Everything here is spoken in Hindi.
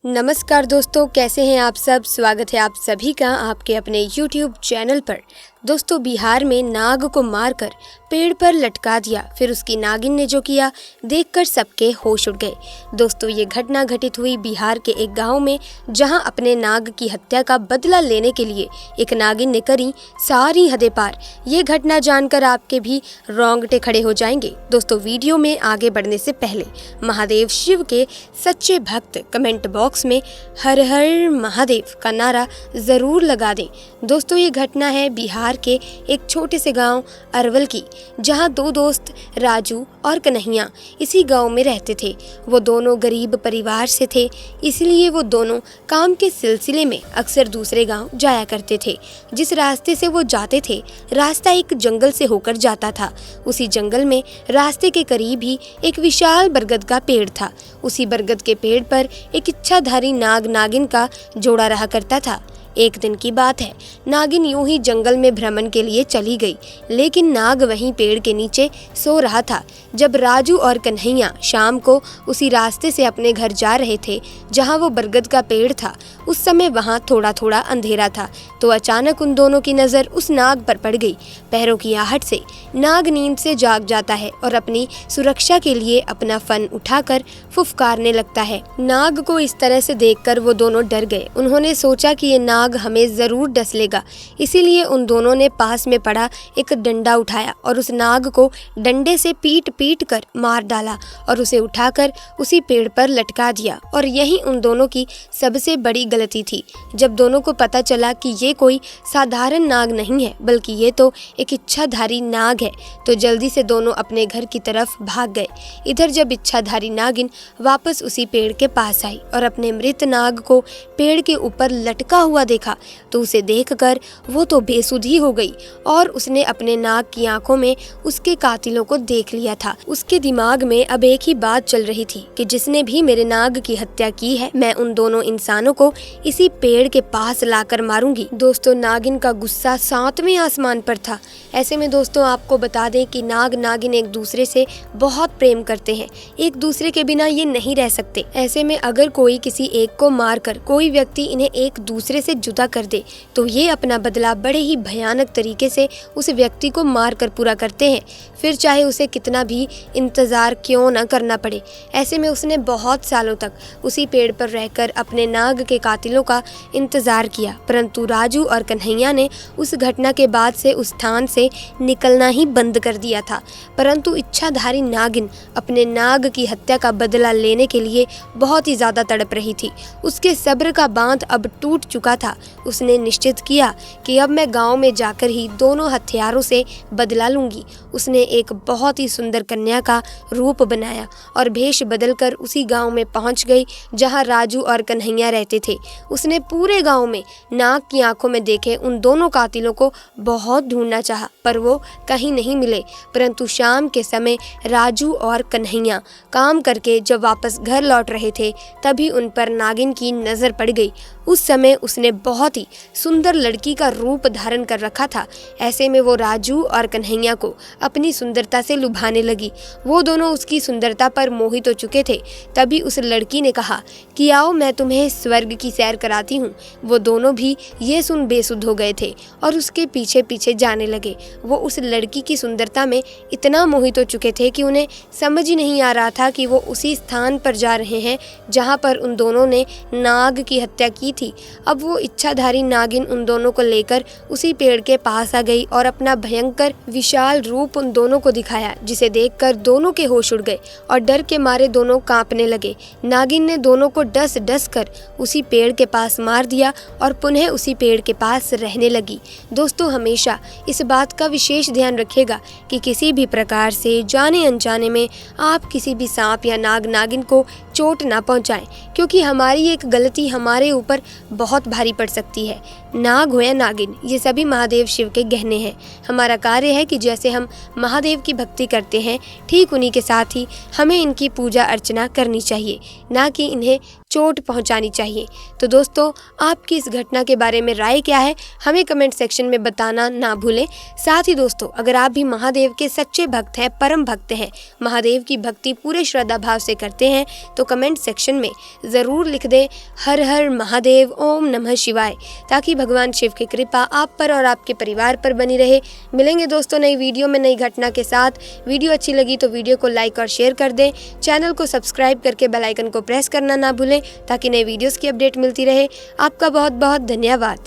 नमस्कार दोस्तों, कैसे हैं आप सब। स्वागत है आप सभी का आपके अपने YouTube चैनल पर। दोस्तों, बिहार में नाग को मारकर पेड़ पर लटका दिया, फिर उसकी नागिन ने जो किया देखकर सबके होश उड़ गए। दोस्तों, ये घटना घटित हुई बिहार के एक गांव में, जहां अपने नाग की हत्या का बदला लेने के लिए एक नागिन ने करी सारी हदें पार। ये घटना जानकर आपके भी रोंगटे खड़े हो जाएंगे। दोस्तों, वीडियो में आगे बढ़ने से पहले महादेव शिव के सच्चे भक्त कमेंट बॉक्स में हर हर महादेव का नारा जरूर लगा दें। दोस्तों, ये घटना है बिहार के एक छोटे से गांव अरवल की, जहां दो दोस्त राजू और कन्हैया इसी गांव में रहते थे। वो दोनों गरीब परिवार से थे, इसलिए वो दोनों काम के सिलसिले में अक्सर दूसरे गांव जाया करते थे। जिस रास्ते से वो जाते थे, रास्ता एक जंगल से होकर जाता था। उसी जंगल में रास्ते के करीब ही एक विशाल बरगद का पेड़ था। उसी बरगद के पेड़ पर एक इच्छाधारी नाग नागिन का जोड़ा रहा करता था। एक दिन की बात है, नागिन यूं ही जंगल में भ्रमण के लिए चली गई, लेकिन नाग वहीं पेड़ के नीचे सो रहा था। जब राजू और कन्हैया शाम को उसी रास्ते से अपने घर जा रहे थे जहां वो बरगद का पेड़ था, उस समय वहां थोड़ा थोड़ा अंधेरा था। तो अचानक उन दोनों की नज़र उस नाग पर पड़ गई। पैरों की आहट से नाग नींद से जाग जाता है और अपनी सुरक्षा के लिए अपना फन उठाकर फुफकारने लगता है। नाग को इस तरह से देखकर वो दोनों डर गए। उन्होंने सोचा कि ये नाग हमें जरूर डस लेगा, इसीलिए उन दोनों ने पास में पड़ा एक डंडा उठाया और उस नाग को डंडे से पीट पीट कर मार डाला और उसे उठाकर उसी पेड़ पर लटका दिया। और यही उन दोनों की सबसे बड़ी गलती थी। जब दोनों को पता चला कि ये कोई साधारण नाग नहीं है, बल्कि ये तो एक इच्छाधारी नाग है, तो जल्दी से दोनों अपने घर की तरफ भाग गए। इधर जब इच्छाधारी नागिन वापस उसी पेड़ के पास आई और अपने मृत नाग को पेड़ के ऊपर लटका हुआ देखा, तो उसे देखकर वो तो बेसुधी हो गई और उसने अपने नाग की आंखों में उसके कातिलों को देख लिया था। उसके दिमाग में अब एक ही बात चल रही थी कि जिसने भी मेरे नाग की हत्या की है, मैं उन दोनों इंसानों को इसी पेड़ के पास लाकर मारूंगी। दोस्तों, नागिन का गुस्सा 7वें आसमान पर था। ऐसे में दोस्तों, आपको बता दें कि नाग नागिन एक दूसरे से बहुत प्रेम करते हैं, एक दूसरे के बिना ये नहीं रह सकते। ऐसे में अगर कोई किसी एक को मारकर कोई व्यक्ति इन्हें एक दूसरे से जुदा कर दे, तो ये अपना बदला बड़े ही भयानक तरीके से उस व्यक्ति को मारकर पूरा करते हैं, फिर चाहे उसे कितना भी इंतजार क्यों न करना पड़े। ऐसे में उसने बहुत सालों तक उसी पेड़ पर रहकर अपने नाग के कातिलों का इंतजार किया, परंतु राजू और कन्हैया ने उस घटना के बाद से उस स्थान से निकलना ही बंद कर दिया था। परंतु इच्छाधारी नागिन अपने नाग की हत्या का बदला लेने के लिए बहुत ही ज्यादा तड़प रही थी। उसके सब्र का बांध अब टूट चुका था। उसने निश्चित किया कि अब मैं गांव में जाकर ही दोनों हथियारों से बदला लूंगी। उसने एक बहुत ही सुंदर कन्या का रूप बनाया और भेष बदलकर उसी गांव में पहुंच गई जहां राजू और कन्हैया रहते थे। उसने पूरे गांव में नाग की आंखों में देखे उन दोनों कातिलों को बहुत ढूंढना चाहा, पर वो कहीं नहीं मिले। परंतु शाम के समय राजू और कन्हैया काम करके जब वापस घर लौट रहे थे, तभी उन पर नागिन की नजर पड़ गई। उस समय उसने बहुत ही सुंदर लड़की का रूप धारण कर रखा था। ऐसे में वो राजू और कन्हैया को अपनी सुंदरता से लुभाने लगी। वो दोनों उसकी सुंदरता पर मोहित हो चुके थे। तभी उस लड़की ने कहा कि आओ, मैं तुम्हें स्वर्ग की सैर कराती हूँ। वो दोनों भी ये सुन बेसुध हो गए थे और उसके पीछे पीछे जाने लगे। वो उस लड़की की सुंदरता में इतना मोहित हो चुके थे कि उन्हें समझ ही नहीं आ रहा था कि वो उसी स्थान पर जा रहे हैं जहाँ पर उन दोनों ने नाग की हत्या की थी। अब वो इच्छाधारी नागिन उन दोनों को लेकर उसी पेड़ के पास आ गई और अपना भयंकर विशाल रूप उन दोनों को दिखाया, जिसे देखकर दोनों के होश उड़ गए और डर के मारे दोनों कांपने लगे। नागिन ने दोनों को डस डस कर उसी पेड़ के पास मार दिया और पुनः उसी पेड़ के पास रहने लगी। दोस्तों, हमेशा इस बात का विशेष ध्यान रखिएगा कि किसी भी प्रकार से जाने अनजाने में आप किसी भी सांप या नाग नागिन को चोट ना पहुंचाएं, क्योंकि हमारी एक गलती हमारे ऊपर बहुत भारी पड़ सकती है। नाग हो या नागिन, ये सभी महादेव शिव के गहने हैं। हमारा कार्य है कि जैसे हम महादेव की भक्ति करते हैं, ठीक उन्हीं के साथ ही हमें इनकी पूजा अर्चना करनी चाहिए, ना कि इन्हें चोट पहुंचानी चाहिए। तो दोस्तों, आपकी इस घटना के बारे में राय क्या है, हमें कमेंट सेक्शन में बताना ना भूलें। साथ ही दोस्तों, अगर आप भी महादेव के सच्चे भक्त हैं, परम भक्त हैं, महादेव की भक्ति पूरे श्रद्धा भाव से करते हैं, तो कमेंट सेक्शन में ज़रूर लिख दें हर हर महादेव, ओम नमः शिवाय, ताकि भगवान शिव की कृपा आप पर और आपके परिवार पर बनी रहे। मिलेंगे दोस्तों नई वीडियो में नई घटना के साथ। वीडियो अच्छी लगी तो वीडियो को लाइक और शेयर कर दें। चैनल को सब्सक्राइब करके बेल आइकन को प्रेस करना ना भूलें, ताकि नए वीडियोस की अपडेट मिलती रहे। आपका बहुत बहुत धन्यवाद।